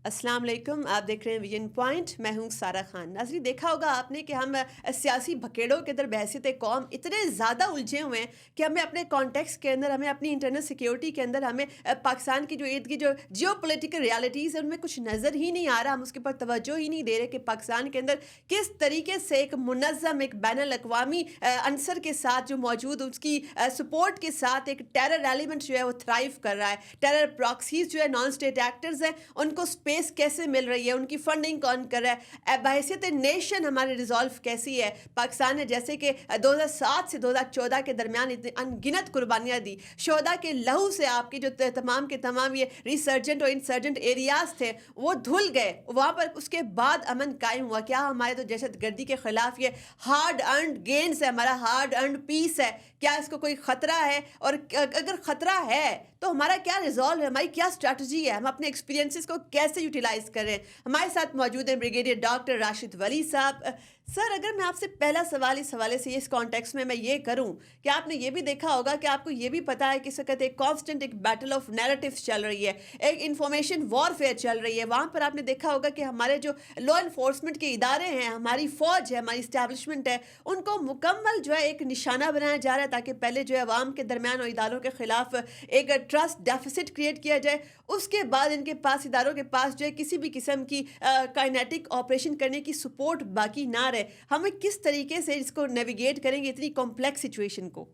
अस्सलाम वालेकुम, आप देख रहे हैं विजन पॉइंट। मैं हूं सारा खान। नाज़रीन, देखा होगा आपने कि हम सियासी भकेड़ों के अंदर बहसीत कौम इतने ज़्यादा उलझे हुए हैं कि हमें अपने कॉन्टेक्स्ट के अंदर, हमें अपनी इंटरनल सिक्योरिटी के अंदर, हमें पाकिस्तान की जो इर्द की जो जियो पोलिटिकल रियलिटीज़ है उनमें कुछ नज़र ही नहीं आ रहा। हम उसके ऊपर तवज्जो ही नहीं दे रहे कि पाकिस्तान के अंदर किस तरीके से एक मुनज़्ज़म, एक बैनुल-अक़वामी अंसर के साथ जो मौजूद, उसकी सपोर्ट के साथ एक टेरर एलिमेंट जो है वो थ्राइव कर रहा है। टेरर प्रॉक्सीज़ जो है, नॉन स्टेट एक्टर्स हैं, उनको स्पेस कैसे मिल रही है, उनकी फंडिंग कौन कर रहा है, बहैसियत नेशन हमारे रिजॉल्व कैसी है। पाकिस्तान ने जैसे कि 2007 से 2014 के दरमियान इतनी अनगिनत कुर्बानियाँ दी, शोहदा के लहू से आपकी जो तमाम के तमाम ये रिसर्जेंट और इंसर्जेंट एरियाज थे वो धुल गए, वहाँ पर उसके बाद अमन कायम हुआ। क्या हमारे तो दहशत गर्दी के खिलाफ ये हार्ड अर्नड गेन्स है, हमारा हार्ड अर्नड पीस है, क्या इसको कोई खतरा है? और अगर खतरा है तो हमारा क्या रिजॉल्व है, हमारी क्या स्ट्रैटेजी है, हम अपने एक्सपीरियंसेस को कैसे यूटिलाइज कर रहे हैं? हमारे साथ मौजूद हैं ब्रिगेडियर डॉक्टर राशिद वली साहब। सर, अगर मैं आपसे पहला सवाल इस हवाले से, इस कॉन्टेक्स्ट में मैं ये करूं कि आपने ये भी देखा होगा कि आपको ये भी पता है कि इस वक्त एक कांस्टेंट एक बैटल ऑफ नैरेटिव्स चल रही है, एक इंफॉर्मेशन वॉरफेयर चल रही है। वहाँ पर आपने देखा होगा कि हमारे जो लॉ इन्फोर्समेंट के इदारे हैं, हमारी फौज है, हमारी इस्टेब्लिशमेंट है, उनको मुकम्मल जो है एक निशाना बनाया जा रहा है ताकि पहले जो है अवाम के दरमियान और इदारों के खिलाफ एक ट्रस्ट डेफिसिट क्रिएट किया जाए। उसके बाद इनके पास, इदारों के पास जो है किसी भी किस्म की काइनेटिक ऑपरेशन करने की सपोर्ट बाकी ना रहे। हमें किस तरीके से इसको नेविगेट करेंगे इतनी कॉम्प्लेक्स सिचुएशन को?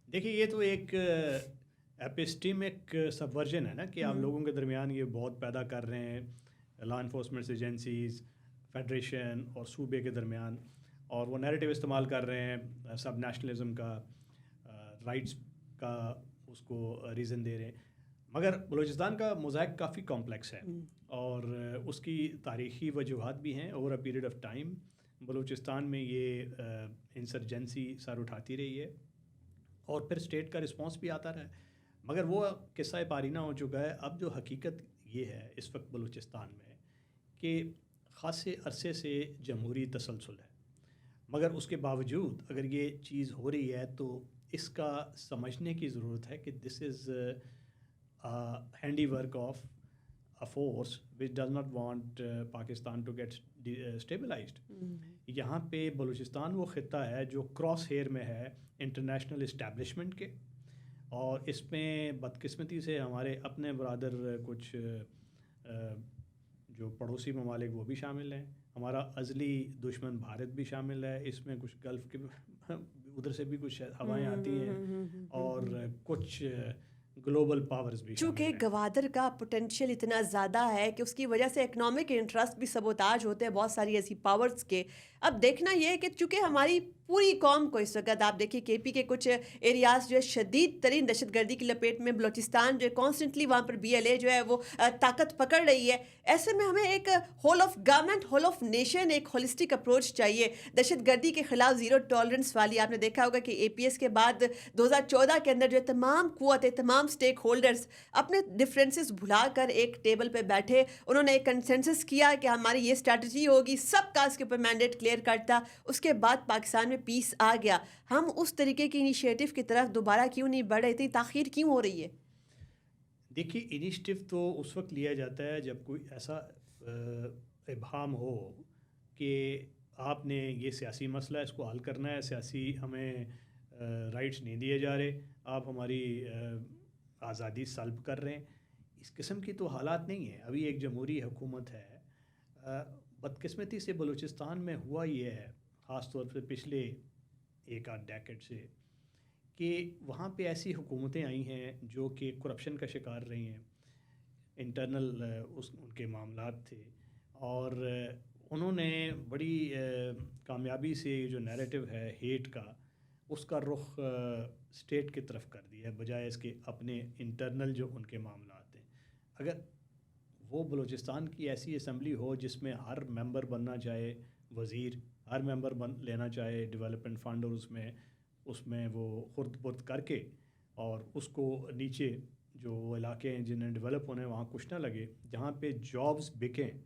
देखिए, ये तो एक एपिस्टेमिक सबवर्जन है ना कि आप लोगों के दरमियान ये बहुत पैदा कर रहे हैं, लॉ इन्फोर्समेंट एजेंसीज, फेडरेशन और सूबे के दरमियान, और वो नैरेटिव इस्तेमाल कर रहे हैं सब नेशनलिज्म का, राइट्स का, उसको रीज़न दे रहे हैं। मगर बलूचिस्तान का मोज़ाइक काफ़ी कॉम्प्लेक्स है और उसकी तारीख़ी वजूहात भी हैं। Over a period of time Balochistan में ये इंसर्जेंसी सर उठाती रही है और फिर स्टेट का रिस्पांस भी आता रहा है, मगर वो किस्सा पारीना हो चुका है। अब जो हकीकत ये है इस वक्त बलूचिस्तान में कि ख़ासे अरसे से जमहूरी तसलसल है, मगर उसके बावजूद अगर ये चीज़ हो रही है तो इसका समझने की ज़रूरत है कि this is handy work of a force which does not want Pakistan to get stabilized. यहाँ पे बलूचिस्तान वो ख़ित्ता है जो क्रॉस हेयर में है इंटरनेशनल इस्टेब्लिशमेंट के, और इसमें बदकिस्मती से हमारे अपने बरादर कुछ जो पड़ोसी ममालिक वो भी शामिल हैं, हमारा अज़ली दुश्मन भारत भी शामिल है इसमें, कुछ गल्फ़ के उधर से भी कुछ हवाएं आती हैं और कुछ ग्लोबल पावर्स भी चूँकि गवादर का पोटेंशियल इतना ज़्यादा है कि उसकी वजह से इकोनॉमिक इंटरेस्ट भी सबोताज होते हैं बहुत सारी ऐसी पावर्स के। अब देखना ये है कि चूँकि हमारी पूरी कौम को इस वक्त आप देखिए केपी के कुछ एरियाज़ जो है शदीद तरीन दहशतगर्दी की लपेट में, बलूचिस्तान जो है कॉन्स्टेंटली वहाँ पर BLA जो है वो ताकत पकड़ रही है। ऐसे में हमें एक whole of government, whole of nation, एक होलिस्टिक अप्रोच चाहिए दहशतगर्दी के खिलाफ ज़ीरो टॉलरेंस वाली। आपने देखा होगा कि APS के बाद 2014 के अंदर जो है तमाम कुव्वतें, तमाम स्टेक होल्डर्स अपने डिफरेंसेस भुलाकर एक टेबल पे बैठे, उन्होंने एक कंसेंसस किया कि हमारी ये स्ट्रैटेजी होगी, सबका इसके ऊपर मैंडेट क्लियर करता। उसके बाद पाकिस्तान में पीस आ गया। हम उस तरीके की इनिशिएटिव की तरफ दोबारा क्यों नहीं बढ़ रहे, इतनी ताख़ीर क्यों हो रही है? देखिए, इनिशिएटिव तो उस वक्त लिया जाता है जब कोई ऐसा इब्हाम हो कि आपने ये सियासी मसला है, इसको हल करना है, सियासी हमें राइट्स नहीं दिए जा रहे, आप हमारी आज़ादी सल्ब कर रहे हैं। इस किस्म की तो हालात नहीं है। अभी एक जमहूरी हुकूमत है। बदकिस्मती से बलूचिस्तान में हुआ ये है, ख़ास तौर पर पिछले एक आध डेकेड से, कि वहाँ पे ऐसी हुकूमतें आई हैं जो कि करप्शन का शिकार रही हैं, इंटरनल उनके मामलात थे, और उन्होंने बड़ी कामयाबी से जो नैरेटिव है हेट का, उसका रुख स्टेट की तरफ कर दिया है बजाय इसके अपने इंटरनल जो उनके मामलात हैं। अगर वो बलूचिस्तान की ऐसी असम्बली हो जिसमें हर मेंबर बनना चाहे वज़ीर, हर मेंबर बन लेना चाहे डेवलपमेंट फ़ंड, और उसमें वो खुर्द बुर्द करके और उसको नीचे जो इलाके हैं जिन्हें डेवलप होने वहाँ कुछ ना लगे, जहाँ पे जॉब्स बिकें,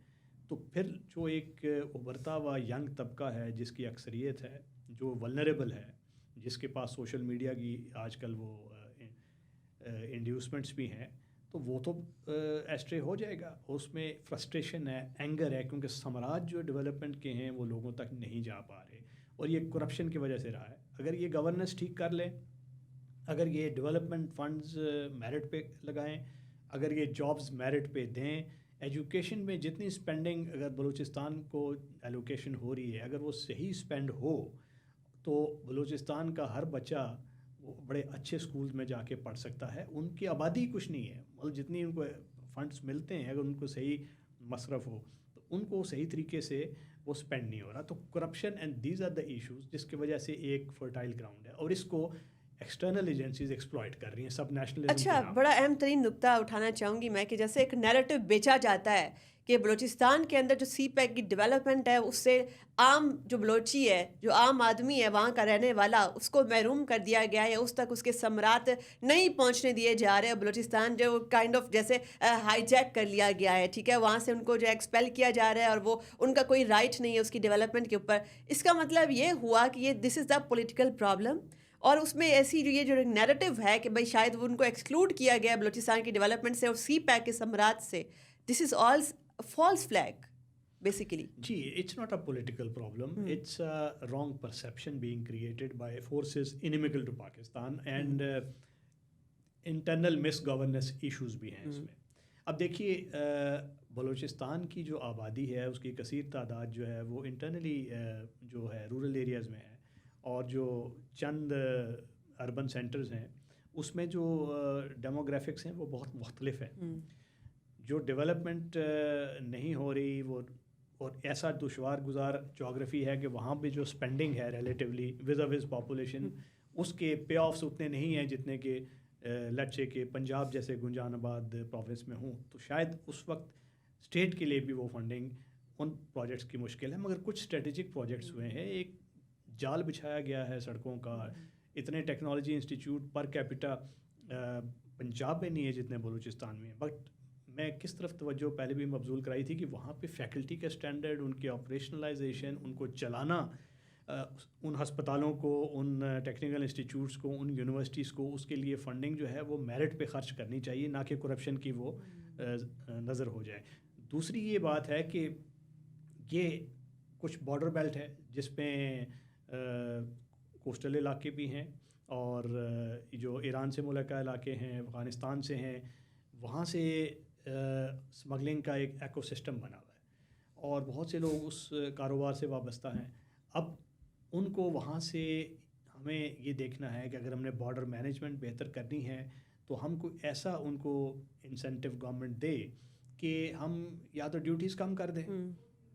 तो फिर जो एक उभरता हुआ यंग तबका है जिसकी अक्सरियत है, जो वल्नरेबल है, जिसके पास सोशल मीडिया की आजकल वो इंड्यूसमेंट्स भी हैं, تو وہ تو ایسٹرے ہو جائے گا. اس میں فرسٹریشن ہے, اینگر ہے, کیونکہ ثمرات جو ڈیولپمنٹ کے ہیں وہ لوگوں تک نہیں جا پا رہے, اور یہ کرپشن کی وجہ سے رہا ہے. اگر یہ گورننس ٹھیک کر لیں, اگر یہ ڈیولپمنٹ فنڈز میرٹ پہ لگائیں, اگر یہ جابز میرٹ پہ دیں, ایجوکیشن میں جتنی اسپینڈنگ اگر بلوچستان کو ایلوکیشن ہو رہی ہے, اگر وہ صحیح اسپینڈ ہو تو بلوچستان کا ہر بچہ وہ بڑے اچھے اسکولز میں جا کے پڑھ سکتا ہے. ان کی آبادی کچھ نہیں ہے, مطلب جتنی ان کو فنڈس ملتے ہیں اگر ان کو صحیح مصرف ہو تو ان کو صحیح طریقے سے وہ اسپینڈ نہیں ہو رہا. تو corruption and these are the issues جس کی وجہ سے ایک فرٹائل گراؤنڈ ہے, اور اس کو ایکسٹرنل ایجنسیز ایکسپلائٹ کر رہی ہیں سب نیشنلزم. اچھا, بڑا اہم ترین نقطہ اٹھانا چاہوں گی میں کہ جیسے ایک نیریٹو بیچا جاتا ہے کہ بلوچستان کے اندر جو سی پیک کی ڈیولپمنٹ ہے اس سے عام جو بلوچی ہے, جو عام آدمی ہے وہاں کا رہنے والا, اس کو محروم کر دیا گیا ہے, اس تک اس کے ثمرات نہیں پہنچنے دیے جا رہے. بلوچستان جو کائنڈ آف جیسے ہائی جیک کر لیا گیا ہے, ٹھیک ہے, وہاں سے ان کو جو ایکسپیل کیا جا رہا ہے اور وہ ان کا کوئی رائٹ نہیں ہے اس کی ڈیولپمنٹ کے اوپر. اس کا مطلب یہ ہوا کہ یہ دس از دا پولیٹیکل پرابلم, اور اس میں ایسی جو یہ جو نیریٹو ہے کہ بھائی شاید وہ ان کو ایکسکلوڈ کیا گیا بلوچستان کی ڈیولپمنٹ سے اور سی پیک کے ثمرات سے. This is all false flag basically. جی, it's not a political problem, it's a wrong perception being created by forces inimical to Pakistan, and internal misgovernance issues بھی ہیں اس میں. اب دیکھیے, بلوچستان کی جو آبادی ہے اس کی کثیر تعداد جو ہے وہ انٹرنلی جو ہے رورل ایریاز میں ہے, اور جو چند اربن سینٹرز ہیں اس میں جو ڈیموگرافکس ہیں وہ بہت مختلف ہیں. جو ڈیولپمنٹ نہیں ہو رہی وہ, اور ایسا دشوار گزار جغرافی ہے کہ وہاں پہ جو اسپینڈنگ ہے ریلیٹیولی وز وز پاپولیشن, اس کے پے آفس اتنے نہیں ہیں جتنے کہ لچے کے پنجاب جیسے گنجان آباد پروونس میں ہوں. تو شاید اس وقت اسٹیٹ کے لیے بھی وہ فنڈنگ ان پروجیکٹس کی مشکل ہے, مگر کچھ اسٹریٹجک پروجیکٹس ہوئے ہیں. ایک جال بچھایا گیا ہے سڑکوں کا, اتنے technology institute per capita Punjab میں نہیں ہے جتنے بلوچستان میں. بٹ میں کس طرف توجہ پہلے بھی مبذول کرائی تھی کہ وہاں پہ فیکلٹی کا اسٹینڈرڈ, ان کی آپریشنلائزیشن, ان کو چلانا, ان ہسپتالوں کو, ان ٹیکنیکل انسٹیٹیوٹس کو, ان یونیورسٹیز کو, اس کے لیے فنڈنگ جو ہے وہ میرٹ پہ خرچ کرنی چاہیے, نہ کہ کرپشن کی وہ نظر ہو جائے. دوسری یہ بات ہے کہ یہ کچھ بارڈر بیلٹ ہے جس میں کوسٹل علاقے بھی ہیں, اور جو ایران سے ملکہ علاقے ہیں, افغانستان سے ہیں, وہاں سے اسمگلنگ کا ایک ایکو سسٹم بنا ہوا ہے, اور بہت سے لوگ اس کاروبار سے وابستہ ہیں. اب ان کو وہاں سے ہمیں یہ دیکھنا ہے کہ اگر ہم نے بارڈر مینجمنٹ بہتر کرنی ہے تو ہم کو ایسا ان کو انسینٹیو گورنمنٹ دے کہ ہم یا تو ڈیوٹیز کم کر دیں,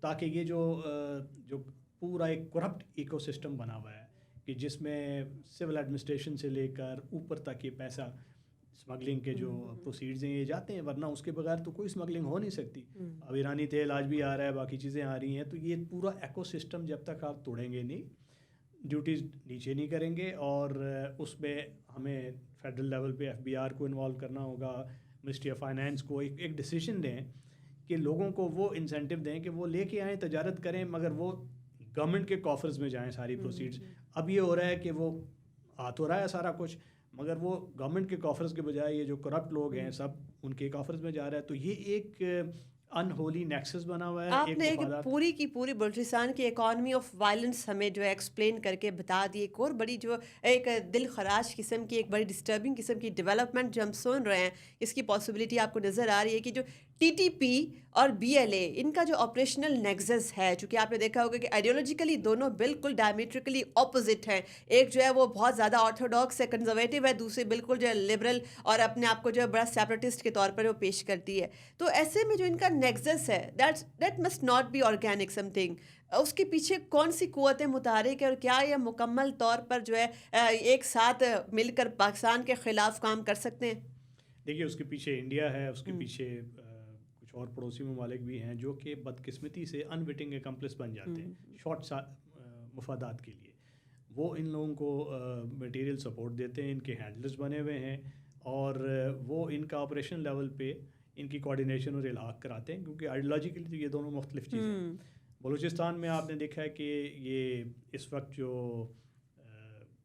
تاکہ یہ جو پورا ایک کرپٹ ایکو سسٹم بنا ہوا ہے کہ جس میں سول ایڈمنسٹریشن سے لے کر اوپر تک یہ پیسہ اسمگلنگ کے جو پروسیڈز ہیں یہ جاتے ہیں, ورنہ اس کے بغیر تو کوئی اسمگلنگ ہو نہیں سکتی. اب ایرانی تیل آج بھی آ رہا ہے, باقی چیزیں آ رہی ہیں, تو یہ پورا ایکو سسٹم جب تک آپ توڑیں گے نہیں, ڈیوٹیز نیچے نہیں کریں گے, اور اس میں ہمیں فیڈرل لیول پہ FBR کو انوالو کرنا ہوگا, منسٹری آف فائنینس کو ایک ڈیسیجن دیں کہ لوگوں کو وہ انسینٹیو دیں کہ وہ لے کے آئیں, تجارت کریں, مگر وہ گورنمنٹ کے کافرز میں جائیں ساری پروسیڈز. اب یہ ہو رہا ہے کہ وہ آ تو رہا ہے سارا کچھ, مگر وہ گورنمنٹ کے کافرز کے بجائے یہ جو کرپٹ لوگ ہیں سب ان کے کافرز میں جا رہا ہے. تو یہ ایک ان ہولی نیکسس بنا ہوا ہے. آپ نے ایک پوری کی پوری بلوچستان کی اکانومی آف وائلنس ہمیں جو ہے ایکسپلین کر کے بتا دی. ایک اور بڑی جو ایک دل خراش قسم کی, ایک بڑی ڈسٹربنگ قسم کی ڈیولپمنٹ جو ہم سن رہے ہیں, اس کی پاسبلٹی آپ کو نظر آ رہی ہے کہ جو TTP اور BLA ان کا جو آپریشنل نیکسس ہے, چونکہ آپ نے دیکھا ہوگا کہ آئیڈیولوجیکلی دونوں بالکل ڈائمیٹرکلی اپوزٹ ہیں. ایک جو ہے وہ بہت زیادہ آرتھوڈاکس ہے, کنزرویٹو ہے, دوسری بالکل جو ہے لبرل اور اپنے آپ کو جو ہے بڑا سیپریٹسٹ کے طور پر وہ پیش کرتی ہے. تو ایسے میں جو ان کا نیکسس ہے, that must not be organic something. اس کے پیچھے کون سی قوتیں متحرک ہے, اور کیا یہ مکمل طور پر جو ہے ایک ساتھ مل کر پاکستان کے خلاف کام کر سکتے ہیں؟ دیکھیے, اس کے پیچھے انڈیا ہے, اس کے پیچھے کچھ اور پڑوسی ممالک بھی ہیں جو کہ بدقسمتی سے ان وٹنگ ایکمپلس بن جاتے ہیں شارٹ مفادات کے لیے. وہ ان لوگوں کو میٹیریل سپورٹ دیتے ہیں, ان کے ہینڈلرز بنے ہوئے ہیں, اور وہ ان کا آپریشن لیول پہ ان کی کوارڈینیشن اور الحاق کراتے ہیں, کیونکہ آئیڈیولوجیکلی تو یہ دونوں مختلف چیزیں ہیں. بلوچستان میں آپ نے دیکھا ہے کہ یہ اس وقت جو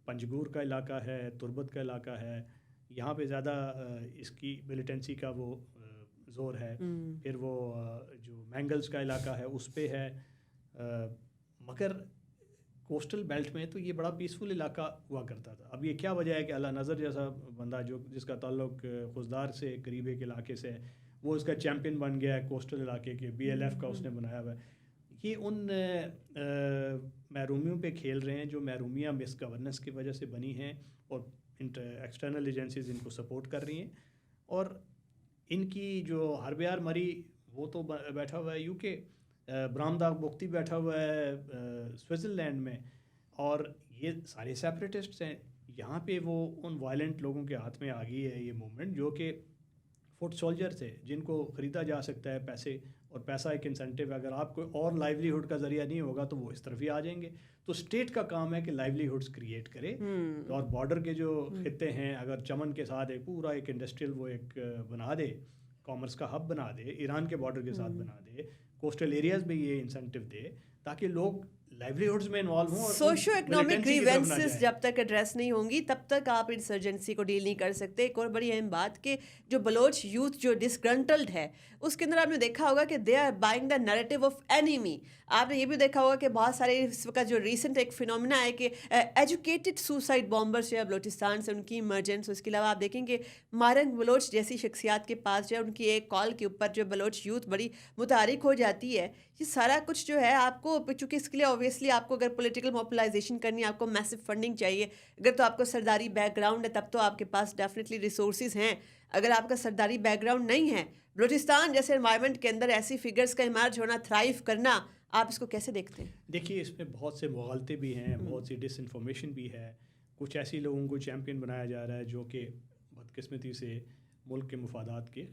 پنجگور کا علاقہ ہے, تربت کا علاقہ ہے, यहाँ पे ज़्यादा इसकी मिलिटेंसी का वो ज़ोर है। फिर वो जो मैंगल्स का इलाका है उस पे है, मगर कोस्टल बेल्ट में तो ये बड़ा पीसफुल इलाका हुआ करता था। अब ये क्या वजह है कि अला नज़र जैसा बंदा जो जिसका ताल्लुक खुशदार से करीब एक इलाके से है, वो इसका चैम्पियन बन गया है कोस्टल इलाके के, BLF का उसने बनाया हुआ है। ये उन महरूमियों पे खेल रहे हैं जो महरूमियाँ मिस गवर्नेंस की वजह से बनी हैं और एक्सटर्नल एजेंसीज इनको सपोर्ट कर रही हैं। और इनकी जो हरबियार मरी वो तो बैठा हुआ है UK, ब्रामदाग मुफ्ती बैठा हुआ है स्विट्ज़रलैंड में, और ये सारे सेपरेटिस्ट्स हैं। यहाँ पे वो उन वायलेंट लोगों के हाथ में आ गई है ये मूवमेंट, जो कि फुट सोल्जर थे जिनको ख़रीदा जा सकता है पैसे, और पैसा एक इंसेंटिव है। अगर आपको और लाइवलीहुड का ज़रिया नहीं होगा तो वो इस तरफ ही आ जाएंगे। तो स्टेट का काम है कि लाइवलीहुड्स क्रिएट करे। और बॉर्डर के जो खित्ते हैं, अगर चमन के साथ एक पूरा एक इंडस्ट्रियल वो एक बना दे, कॉमर्स का हब बना दे, ईरान के बॉर्डर के साथ बना दे, कोस्टल एरियाज़ में ये इंसेंटिव दे ताकि लोग लाइवलीहुड्स में इन्वॉल्व हों। सोशो इकोनॉमिक ग्रीवेंसेस जब तक एड्रेस नहीं होंगी तब तक आप इंसर्जेंसी को डील नहीं कर सकते। एक और बड़ी अहम बात कि जो बलोच यूथ जो डिसग्रंटल्ड है उसके अंदर आपने देखा होगा कि they are buying the narrative of enemy. आपने ये भी देखा होगा कि बहुत सारे इस वक्त जो रिसेंट एक फिनोमिना है कि एजुकेटेड सुसाइड बॉम्बर्स जो है बलोचिस्तान से उनकी इमरजेंस। उसके अलावा आप देखेंगे मारंग बलोच जैसी शख्सियात के पास जो है उनकी एक कॉल के ऊपर जो बलोच यूथ बड़ी मुतारिक हो जाती है। ये सारा कुछ जो है आपको, चूँकि इसके लिए ऑब्वियसली आपको अगर पॉलिटिकल मोबिलाइजेशन करनी है, आपको मैसिव फंडिंग चाहिए। अगर तो आपको सरदारी बैकग्राउंड है तब तो आपके पास डेफिनेटली रिसोर्सेज हैं। अगर आपका सरदारी बैकग्राउंड नहीं है, बलूचिस्तान जैसे एनवायरनमेंट के अंदर ऐसी फिगर्स का इमर्ज होना, थ्राइव करना, आप इसको कैसे देखते हैं? देखिए, इसमें बहुत से मुगालते भी हैं, बहुत सी डिसइंफॉर्मेशन भी है। कुछ ऐसी लोगों को चैम्पियन बनाया जा रहा है जो कि बदकिस्मती से मुल्क के मुफादात के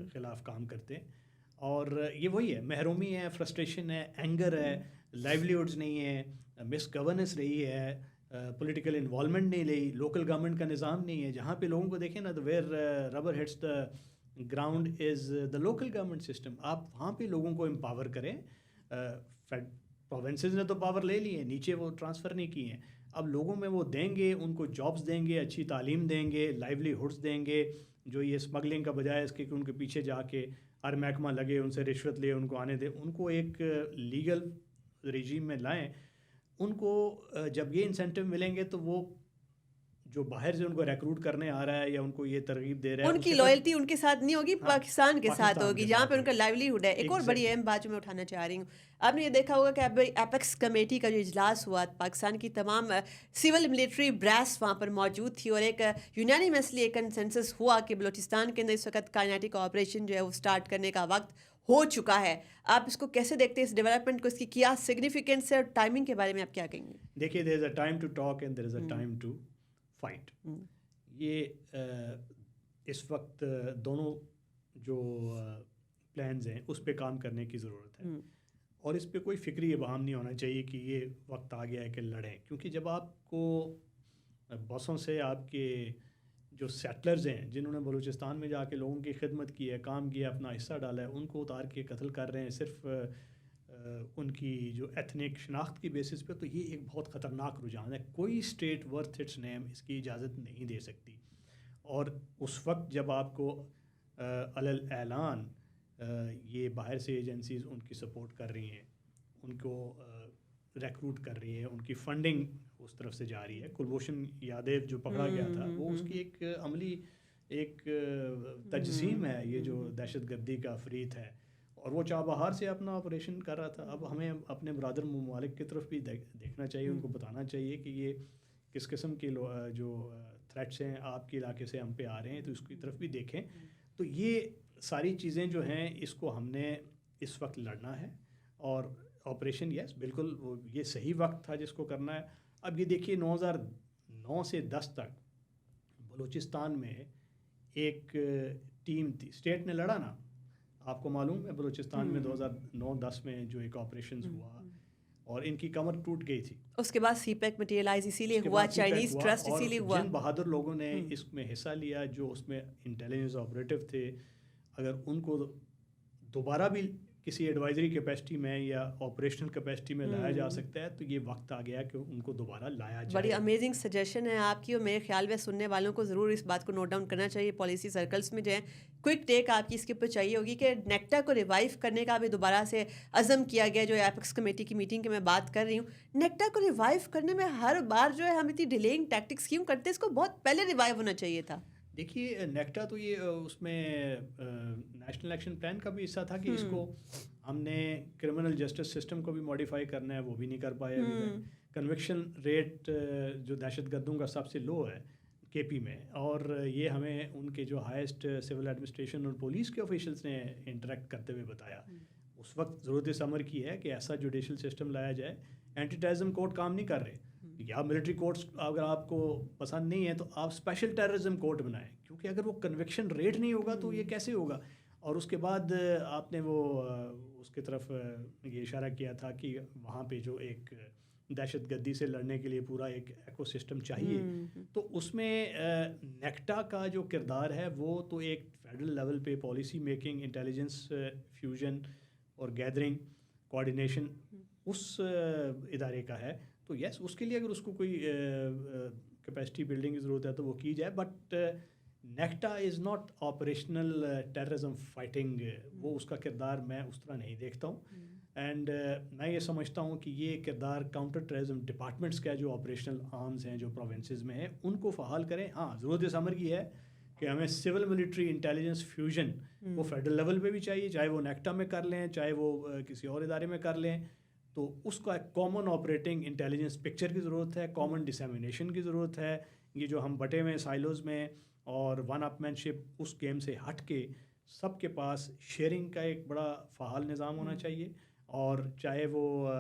ख़िलाफ़ काम करते हैं। और ये वही है, महरूमी है, फ्रस्ट्रेशन है, एंगर है, लाइवलीहुड्स नहीं है, मिस गवर्नेंस रही है, पॉलिटिकल इन्वॉल्वमेंट नहीं रही, लोकल गवर्नमेंट का निज़ाम नहीं है। जहाँ पे लोगों को देखें ना, तो where rubber hits the ground is the local government system. आप वहाँ पे लोगों को एम्पावर करें। प्रोविंसेस ने तो पावर ले ली है, नीचे वो ट्रांसफ़र नहीं किए हैं। अब लोगों में वो देंगे, उनको जॉब्स देंगे, अच्छी तालीम देंगे, लाइवलीहुड्स देंगे। जो ये स्मगलिंग का बजाय इसके कि उनके पीछे जाके हर महकमा लगे, उनसे रिश्वत ले, उनको आने दें, उनको एक लीगल रिजीम में लाएं। उनको जब ये इंसेंटिव मिलेंगे तो वो जो बाहर से उनको रिक्रूट करने आ रहा है या उनको ये तरगीब दे रहा है, उनकी लॉयल्टी उनके साथ नहीं होगी, हाँ, पाकिस्तान के साथ होगी, जहाँ पे उनका होगी। लाइवलीहुड है। एक और बड़ी अहम बात जो मैं उठाना चाह रही हूँ, आपने ये देखा होगा कि अब एपेक्स कमेटी का जो इजलास हुआ, पाकिस्तान की तमाम सिविल मिलिट्री ब्रास वहाँ पर मौजूद थी और एक यूनानिमसली एक कंसेंसस हुआ कि बलूचिस्तान के अंदर इस वक्त कायनाटिक ऑपरेशन जो है वो स्टार्ट करने का वक्त हो चुका है। आप इसको कैसे देखते हैं, इस डेवलपमेंट को, इसकी क्या सिग्निफिकेंस है और टाइमिंग के बारे में आप क्या कहेंगे? देखिए, there is a time to talk and there is a time to fight. ये इस वक्त दोनों जो प्लान्स हैं उस पे काम करने की ज़रूरत है। और इस पे कोई फ़िक्री इबाहम नहीं होना चाहिए कि ये वक्त आ गया है कि लड़ें। क्योंकि जब आपको बसों से आपके जो सेटलर्स हैं जिन्होंने बलूचिस्तान में जाके लोगों की खिदमत की है, काम किया, अपना हिस्सा डाला है, उनको उतार के कत्ल कर रहे हैं सिर्फ उनकी जो एथनिक शनाख्त की बेसिस पे, तो ये एक बहुत ख़तरनाक रुझान है। कोई स्टेट वर्थ इट्स नेम इसकी इजाज़त नहीं दे सकती। और उस वक्त जब आपको अलल ऐलान ये बाहर से एजेंसीज़ उनकी सपोर्ट कर रही हैं, उनको रिक्रूट कर रही है, उनकी फंडिंग उस तरफ से जा रही है। कुलभूषण यादव जो पकड़ा गया था वो उसकी एक अमली एक तजसीम है, ये जो दहशतगर्दी का अफरीत है, और वो चाबहार से अपना ऑपरेशन कर रहा था। अब हमें अपने ब्रादर ममालिक की तरफ भी देखना चाहिए, उनको बताना चाहिए कि ये किस किस्म के जो थ्रेट्स हैं आपके इलाके से हम पे आ रहे हैं, तो इसकी तरफ भी देखें। तो ये सारी चीज़ें जो हैं इसको हमने इस वक्त लड़ना है। और ऑपरेशन यस बिल्कुल वो ये सही वक्त था जिसको करना है। अब ये देखिए 2009 से 10 तक बलूचिस्तान में एक टीम थी, स्टेट ने लड़ा ना, आपको मालूम है बलूचिस्तान में 2009-10 में जो एक ऑपरेशन हुआ और इनकी कमर टूट गई थी। उसके बाद सीपेक मटेरियलाइज इसीलिए हुआ, चाइनीज़ ट्रस्ट इसीलिए हुआ। जिन बहादुर लोगों ने इसमें हिस्सा लिया, जो उसमें इंटेलिजेंस ऑपरेटिव थे, अगर उनको दोबारा भी کسی ایڈوائزری کیپیسٹی میں یا آپریشنل کیپیسٹی میں لایا جا سکتا ہے، تو یہ وقت آ گیا کہ ان کو دوبارہ لایا جائے. بڑی امیزنگ سجیشن ہے آپ کی، اور میرے خیال میں سننے والوں کو ضرور اس بات کو نوٹ ڈاؤن کرنا چاہیے. پالیسی سرکلز میں جو ہے کوئک ٹیک آپ کی اس کے اوپر چاہیے ہوگی کہ نیکٹا کو ریوائیو کرنے کا ابھی دوبارہ سے عزم کیا گیا. جو ایپیکس کمیٹی کی میٹنگ کی میں بات کر رہی ہوں، نیکٹا کو ریوائیو کرنے میں ہر بار جو ہے ہم اتنی ڈیلیئنگ ٹیکٹکس کیوں کرتے ہیں؟ اس کو بہت پہلے ریوائیو ہونا چاہیے تھا. دیکھیے نیکٹا تو یہ اس میں نیشنل ایکشن پلان کا بھی حصہ تھا کہ اس کو ہم نے کرمنل جسٹس سسٹم کو بھی ماڈیفائی کرنا ہے، وہ بھی نہیں کر پائے ابھی تک. کنوکشن ریٹ جو دہشت گردوں کا سب سے لو ہے کے پی میں، اور یہ ہمیں ان کے جو ہائیسٹ سول ایڈمنسٹریشن اور پولیس کے آفیشلس نے انٹریکٹ کرتے ہوئے بتایا. اس وقت ضرورت عمر کی ہے کہ ایسا جوڈیشل سسٹم لایا جائے. اینٹی ٹیررزم کورٹ کام نہیں کر رہے، یا ملٹری کورٹس اگر آپ کو پسند نہیں ہے تو آپ اسپیشل ٹیررزم کورٹ بنائیں، کیونکہ اگر وہ کنوکشن ریٹ نہیں ہوگا تو یہ کیسے ہوگا. اور اس کے بعد آپ نے وہ اس کی طرف یہ اشارہ کیا تھا کہ وہاں پہ جو ایک دہشت گردی سے لڑنے کے لیے پورا ایک ایکو سسٹم چاہیے. تو اس میں نیکٹا کا جو کردار ہے وہ تو ایک فیڈرل لیول پہ پالیسی میکنگ، انٹیلیجنس فیوژن اور گیدرنگ کوآرڈینیشن اس ادارے کا ہے. تو یس، اس کے لیے اگر اس کو کوئی کیپیسٹی بلڈنگ کی ضرورت ہے تو وہ کی جائے. But NACTA is not operational terrorism fighting, وہ اس کا کردار میں اس طرح نہیں دیکھتا ہوں. اینڈ میں یہ سمجھتا ہوں کہ یہ کردار کاؤنٹر ٹیررزم ڈپارٹمنٹس کا جو آپریشنل آرمز ہیں جو پروونسز میں ہیں ان کو فعال کریں. ہاں، ضرورت عمر کی ہے کہ ہمیں سول ملٹری انٹیلیجنس فیوژن وہ فیڈرل لیول پہ بھی چاہیے، چاہے وہ نیکٹا میں کر لیں چاہے وہ کسی اور ادارے میں کر لیں. تو اس کا ایک کامن آپریٹنگ انٹیلیجنس پکچر کی ضرورت ہے، کامن ڈسیمینیشن کی ضرورت ہے. یہ جو ہم بٹے میں سائلوز میں اور ون اپ مین شپ اس گیم سے ہٹ کے سب کے پاس شیئرنگ کا ایک بڑا فعال نظام ہونا چاہیے. اور چاہے وہ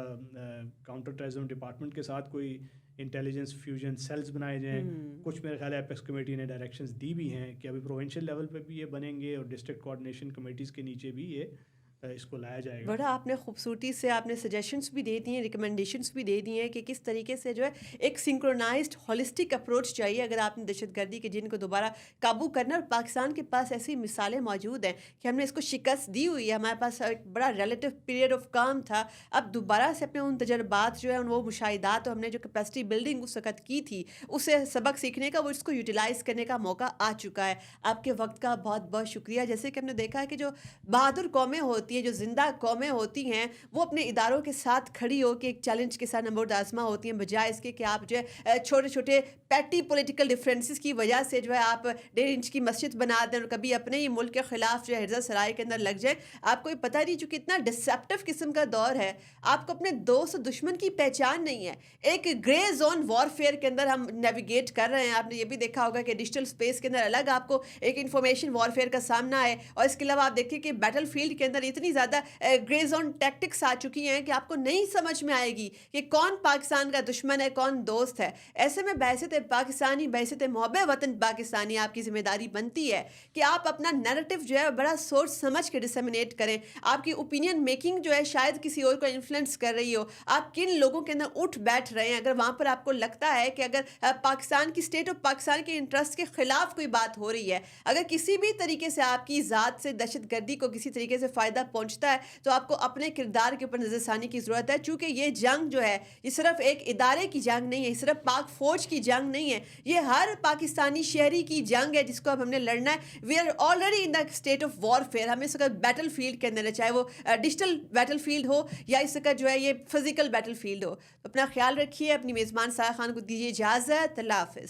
کاؤنٹر ٹیررزم ڈپارٹمنٹ کے ساتھ کوئی انٹیلیجنس فیوژن سیلز بنائے جائیں. کچھ میرے خیال ہے ایپیکس کمیٹی نے ڈائریکشنز دی بھی ہیں کہ ابھی پروونشل لیول پہ بھی یہ بنیں گے اور ڈسٹرکٹ کوآرڈینیشن کمیٹیز کے نیچے بھی یہ اس کو لایا جائے گا. بڑا آپ نے خوبصورتی سے آپ نے سجیشنس بھی دے دی ہیں، ریکمنڈیشنس بھی دے دی ہیں کہ کس طریقے سے جو ہے ایک سنکرونائزڈ ہولسٹک اپروچ چاہیے اگر آپ نے دہشت گردی کے جن کو دوبارہ قابو کرنا. اور پاکستان کے پاس ایسی مثالیں موجود ہیں کہ ہم نے اس کو شکست دی ہوئی ہے. ہمارے پاس ایک بڑا ریلیٹیو پیریڈ آف کام تھا. اب دوبارہ سے اپنے ان تجربات جو ہے وہ مشاہدات اور ہم نے جو کیپیسٹی بلڈنگ اس وقت کی تھی اسے سبق سیکھنے کا، وہ اس کو یوٹیلائز کرنے کا موقع آ چکا ہے. آپ کے وقت کا بہت بہت شکریہ. جیسے کہ ہم نے دیکھا ہے کہ جو بہادر قومیں ہوتی ہیں، جو زندہ قومیں ہوتی ہیں، وہ اپنے اداروں کے ساتھ کھڑی ہو کے ایک چیلنج کے ساتھ نمبر آزما ہوتی ہیں، بجائے اس کے کہ آپ جو ہے چھوٹے چھوٹے پیٹی پولیٹیکل ڈفرینسز کی وجہ سے جو ہے آپ 1.5 انچ کی مسجد بنا دیں اور کبھی اپنے ہی ملک کے خلاف جو ہے حرزہ سرائے کے اندر لگ جائیں. آپ کو یہ پتہ نہیں، چونکہ اتنا ڈسیپٹیو قسم کا دور ہے، آپ کو اپنے دوست اور دشمن کی پہچان نہیں ہے. ایک گرے زون وارفیئر کے اندر ہم نیویگیٹ کر رہے ہیں. آپ نے یہ بھی دیکھا ہوگا کہ ڈیجیٹل اسپیس کے اندر الگ آپ کو ایک انفارمیشن وارفیئر کا سامنا ہے، اور اس کے علاوہ آپ دیکھیں کہ بیٹل فیلڈ کے اندر اتنی زیادہ گرے زون ٹیکٹکس آ چکی ہیں کہ آپ کو نہیں سمجھ میں آئے گی کہ کون پاکستان کا دشمن ہے، کون دوست ہے. ایسے میں بحثیت پاکستانی، بحثیت محب وطن پاکستانی آپ کی ذمہ داری بنتی ہے کہ آپ اپنا نیریٹو جو ہے بڑا سوچ سمجھ کے ڈسیمینیٹ کریں. آپ کی اوپینین میکنگ جو ہے شاید کسی اور کو انفلوئنس کر رہی ہو. آپ کن لوگوں کے اندر اٹھ بیٹھ رہے ہیں؟ اگر وہاں پر آپ کو لگتا ہے کہ اگر پاکستان کی اسٹیٹ اور پاکستان کے انٹرسٹ کے خلاف کوئی بات ہو رہی ہے، اگر کسی بھی طریقے سے آپ کی ذات سے دہشت گردی کو کسی طریقے سے فائدہ پہنچتا ہے، تو آپ کو اپنے کردار کے اوپر نظر ثانی کی ضرورت ہے. چونکہ یہ جنگ جو ہے یہ صرف ایک ادارے کی جنگ نہیں ہے، یہ صرف پاک فوج کی جنگ نہیں ہے، یہ ہر پاکستانی شہری کی جنگ ہے جس کو اب ہم نے لڑنا ہے. We are already in the state of warfare. ہمیں اس وقت بیٹل فیلڈ کے اندر ہے، چاہے وہ ڈیجیٹل بیٹل فیلڈ ہو یا اس وقت جو ہے یہ فزیکل بیٹل فیلڈ ہو. اپنا خیال رکھیے. اپنی میزبان سارا خان کو دیجیے اجازت. اللہ حافظ.